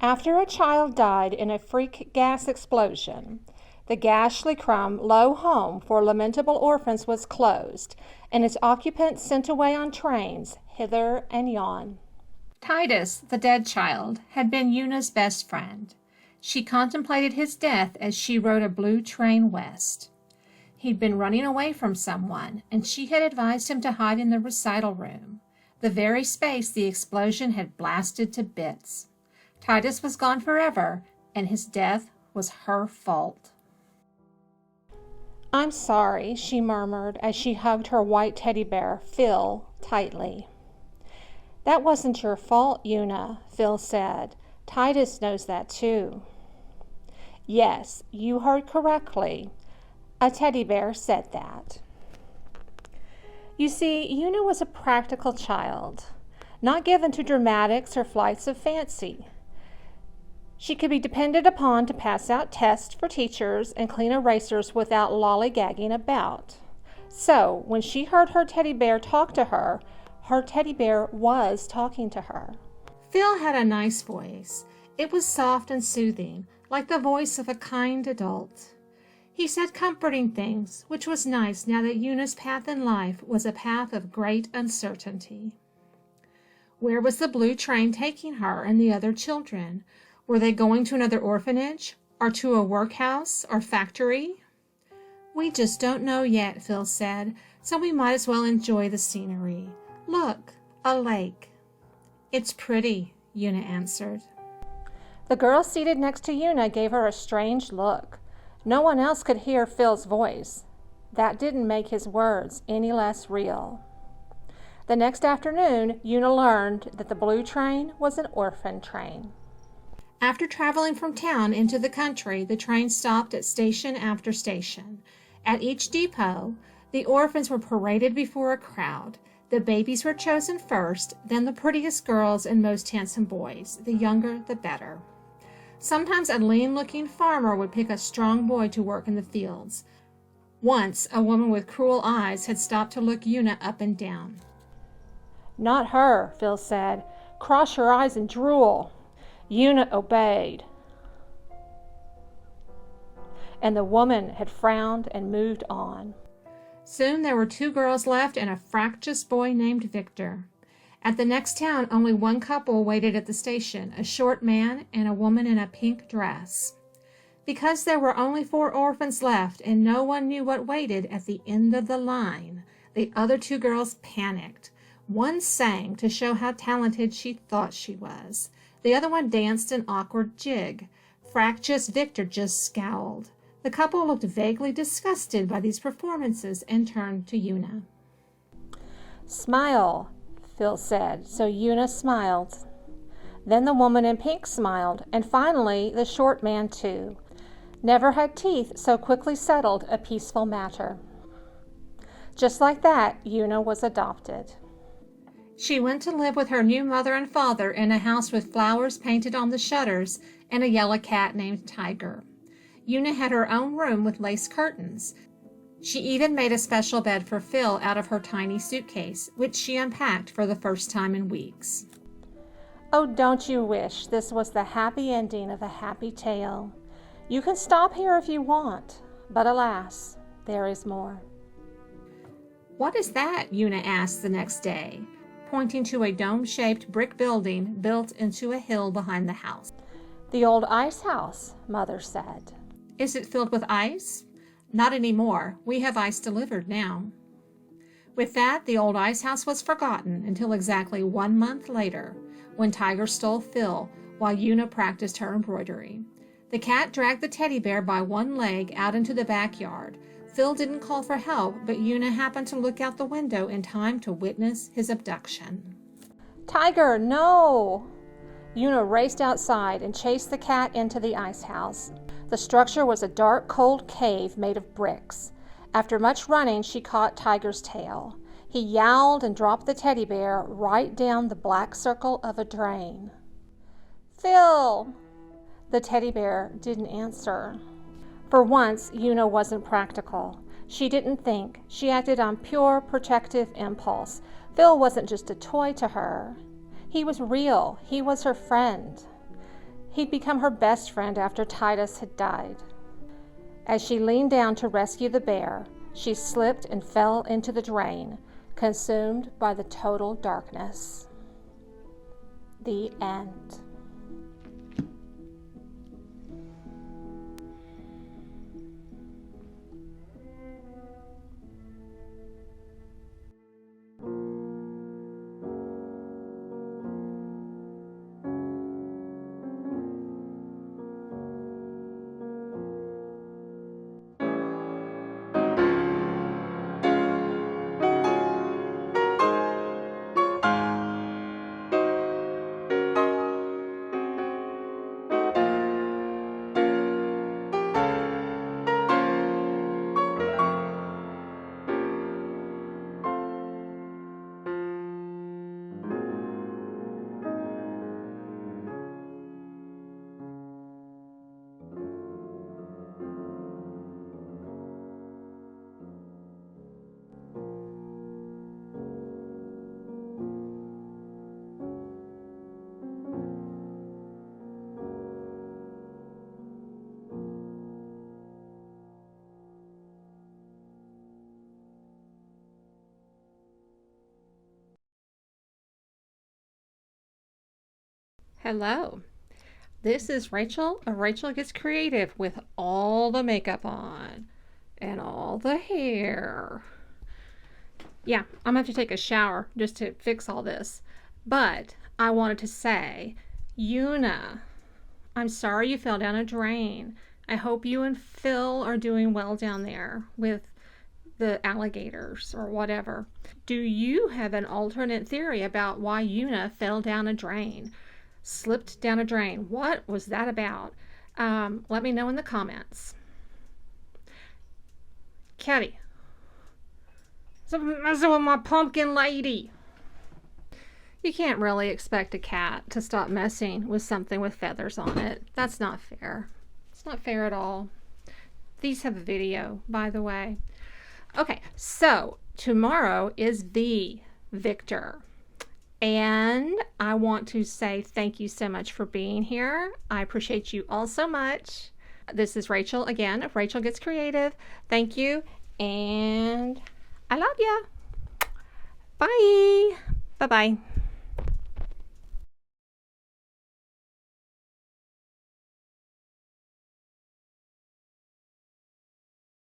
After a child died in a freak gas explosion, the Gashlycrumb low home for lamentable orphans was closed, and its occupants sent away on trains hither and yon. Titus, the dead child, had been Una's best friend. She contemplated his death as she rode a blue train west. He'd been running away from someone, and she had advised him to hide in the recital room, the very space the explosion had blasted to bits. Titus was gone forever, and his death was her fault. "I'm sorry," she murmured as she hugged her white teddy bear, Phil, tightly. "That wasn't your fault, Una," Phil said. "Titus knows that too." "Yes, you heard correctly. A teddy bear said that." You see, Una was a practical child, not given to dramatics or flights of fancy. She could be depended upon to pass out tests for teachers and clean erasers without lollygagging about. So, when she heard her teddy bear talk to her teddy bear was talking to her. Phil had a nice voice. It was soft and soothing, like the voice of a kind adult. He said comforting things, which was nice now that Una's path in life was a path of great uncertainty. Where was the blue train taking her and the other children? Were they going to another orphanage, or to a workhouse or factory? "We just don't know yet," Phil said, "so we might as well enjoy the scenery. Look, a lake." "It's pretty," Una answered. The girl seated next to Una gave her a strange look. No one else could hear Phil's voice. That didn't make his words any less real. The next afternoon, Una learned that the blue train was an orphan train. After traveling from town into the country, the train stopped at station after station. At each depot, the orphans were paraded before a crowd. The babies were chosen first, then the prettiest girls and most handsome boys. The younger, the better. Sometimes a lean-looking farmer would pick a strong boy to work in the fields. Once, a woman with cruel eyes had stopped to look Una up and down. "Not her," Phil said. "Cross your eyes and drool." Una obeyed, and the woman had frowned and moved on. Soon there were 2 girls left and a fractious boy named Victor. At the next town, only one couple waited at the station, a short man and a woman in a pink dress. Because there were only 4 orphans left and no one knew what waited at the end of the line, the other 2 girls panicked. One sang to show how talented she thought she was. The other one danced an awkward jig. Fractious Victor just scowled. The couple looked vaguely disgusted by these performances and turned to Una. "Smile," Phil said, so Una smiled. Then the woman in pink smiled, and finally the short man too. Never had teeth so quickly settled a peaceful matter. Just like that, Una was adopted. She went to live with her new mother and father in a house with flowers painted on the shutters and a yellow cat named Tiger. Una had her own room with lace curtains. She even made a special bed for Phil out of her tiny suitcase, which she unpacked for the first time in weeks. Oh, don't you wish this was the happy ending of a happy tale? You can stop here if you want, but alas, there is more. "What is that?" Una asked the next day, pointing to a dome-shaped brick building built into a hill behind the house. "The old ice house," Mother said. "Is it filled with ice?" "Not anymore. We have ice delivered now." With that, the old ice house was forgotten until exactly 1 month later, when Tiger stole Phil while Una practiced her embroidery. The cat dragged the teddy bear by one leg out into the backyard. Phil didn't call for help, but Una happened to look out the window in time to witness his abduction. "Tiger, no!" Una raced outside and chased the cat into the ice house. The structure was a dark, cold cave made of bricks. After much running, she caught Tiger's tail. He yowled and dropped the teddy bear right down the black circle of a drain. "Phil!" The teddy bear didn't answer. For once, Una wasn't practical. She didn't think. She acted on pure protective impulse. Phil wasn't just a toy to her. He was real. He was her friend. He'd become her best friend after Titus had died. As she leaned down to rescue the bear, she slipped and fell into the drain, consumed by the total darkness. The end. Hello, this is Rachel of Rachel Gets Creative with all the makeup on and all the hair. Yeah, I'm gonna have to take a shower just to fix all this. But I wanted to say, Una, I'm sorry you fell down a drain. I hope you and Phil are doing well down there with the alligators or whatever. Do you have an alternate theory about why Una fell down a drain? Slipped down a drain. What was that about? Let me know in the comments. Kitty, stop messing with my pumpkin lady. You can't really expect a cat to stop messing with something with feathers on it. That's not fair. It's not fair at all. These have a video, by the way. Okay, so tomorrow is the Victor. And I want to say thank you so much for being here. I appreciate you all so much. This is Rachel again of Rachel Gets Creative. Thank you, and I love ya. Bye. Bye-bye.